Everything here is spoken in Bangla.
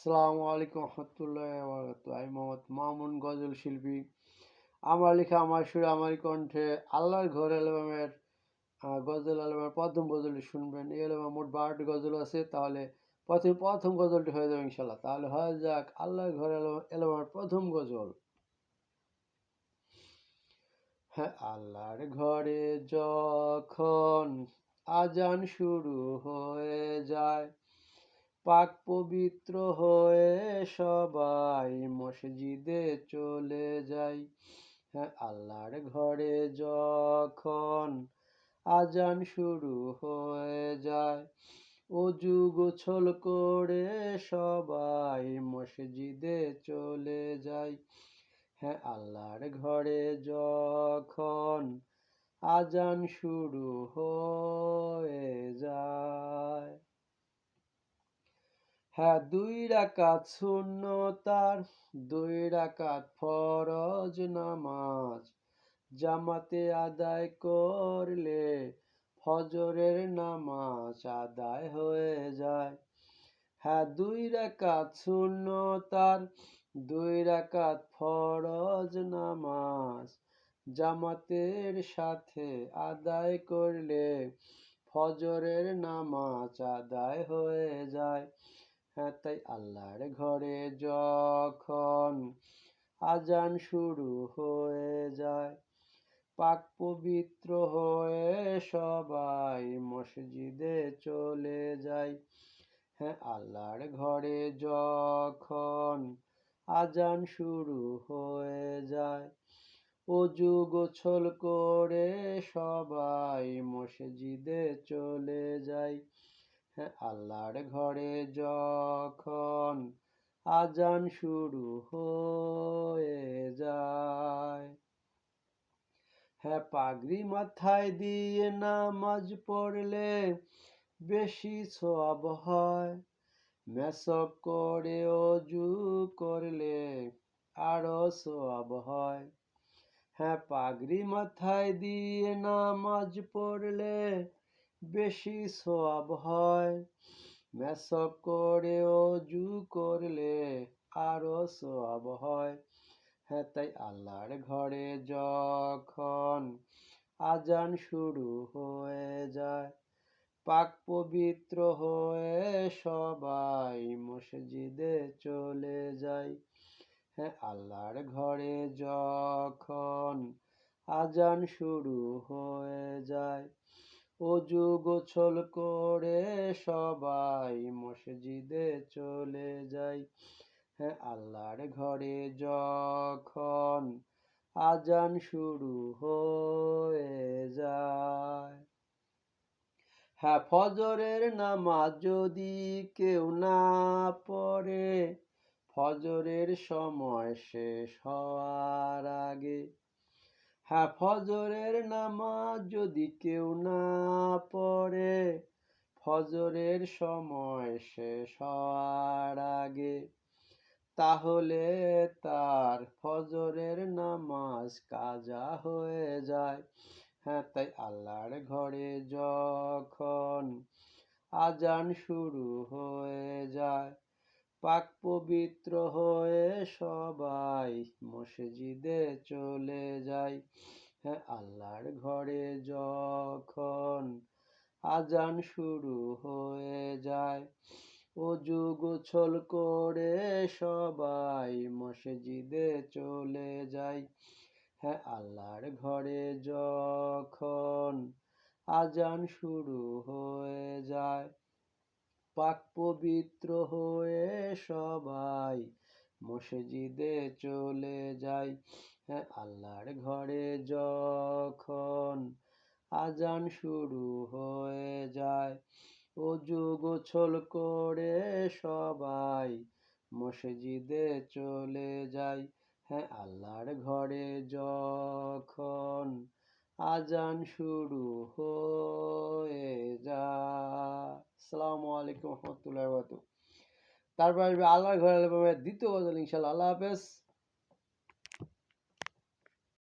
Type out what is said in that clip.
আসসালামু আলাইকুম রহমতুল্লাহি ওয়া বারাকাতুহু। আমি মোহাম্মদ মামুন গজল শিল্পী। আমার লেখা আমার সুরে আমারই কণ্ঠে আল্লাহর ঘর অ্যালবামের গজল অ্যালবামের প্রথম গজলটি শুনবেন। এই অ্যালবামে মোট ১২টি গজল আছে। তাহলে প্রথম গজলটি হয়ে যাবে ইনশাল্লাহ। তাহলে হয়ে যাক আল্লাহর ঘর অ্যালবামের প্রথম গজল। হ্যাঁ, আল্লাহর ঘরে যখন আজান শুরু হয়ে যায়, পাক পবিত্র হয়ে সবাই মসজিদে চলে যাই। হ্যাঁ, আল্লাহর ঘরে যখন আজান শুরু হয়ে যায়, অজু গোছল করে সবাই মসজিদে চলে যাই। হ্যাঁ, আল্লাহর ঘরে যখন আজান শুরু হয়ে যায়। হ্যাঁ, ২ রাকাত সুন্নতার ২ রাকাত ফরজ নামাজ জামাতে আদায় করলে ফজরের নামাজ আদায় হয়ে যায়। হ্যাঁ, ২ রাকাত সুন্নতার ২ রাকাত ফরজ নামাজ জামাতের সাথে আদায় করলে ফজরের নামাজ আদায় হয়ে যায়। হ্যাঁ, তাই আল্লাহর ঘরে যখন আজান শুরু হয়ে যায়, পাক পবিত্র হয়ে সবাই মসজিদে চলে যায়। হ্যাঁ, আল্লাহর ঘরে যখন আজান শুরু হয়ে যায়, অজু গোছল করে সবাই মসজিদে চলে যায়। হ্যাঁ, আল্লাহর ঘরে যখন আজান শুরু হয়ে যায়। হ্যাঁ, পাগড়ি মাথায় দিয়ে নামাজ পড়লে বেশি সওয়াব হয়, মেসক করে অজু করলে আরো সওয়াব হয়। হ্যাঁ, পাগড়ি মাথায় দিয়ে নামাজ পড়লে বেশি সওয়াব হয়, মেসক করে অজু করলে আরো সওয়াব হয়। হ্যাঁ, তাই আল্লাহর ঘরে যখন আজান শুরু হয়ে যায়, পাক পবিত্র হয়ে সবাই মসজিদে চলে যায়। হ্যাঁ, আল্লাহর ঘরে যখন আজান শুরু হয়ে যায়, অজু গোছল করে সবাই মসজিদে চলে যায়। হ্যাঁ, আল্লাহর ঘরে যখন আজান শুরু হয়ে যায়। হ্যাঁ, ফজরের নামাজ যদি কেউ না পড়ে, ফজরের সময় শেষ হওয়ার আগে। হ্যাঁ, ফজরের নামাজ যদি কেউ না পড়ে, ফজরের সময় শেষ হওয়ার আগে, তাহলে তার ফজরের নামাজ কাজা হয়ে যায়। হ্যাঁ, তাই আল্লাহর ঘরে যখন আজান শুরু হয়ে যায়, পাক পবিত্র হয়ে সবাই মসজিদে চলে যায়। হ্যাঁ, আল্লাহর ঘরে যখন আজান শুরু হয়ে যায়, অজু গোছল করে সবাই মসজিদে চলে যায়। হ্যাঁ, আল্লাহর ঘরে যখন আজান শুরু হয়ে যায়, পাক পবিত্র হয়ে সবাই মসজিদে চলে যায়। হ্যাঁ, আল্লাহর ঘরে যখন আজান শুরু হয়ে যায়, অজু গোছল করে সবাই মসজিদে চলে যায়। হ্যাঁ, আল্লাহর ঘরে যখন আজান শুরু হয়ে যায়। আসসালামু আলাইকুম রহমতুল্লাহি ওয়া বারাকাতুহু। তারপর আসবে আল্লাহর ঘর অ্যালবামের দ্বিতীয় গজল ইনশাআল্লাহ। আল্লাহ হাফেজ।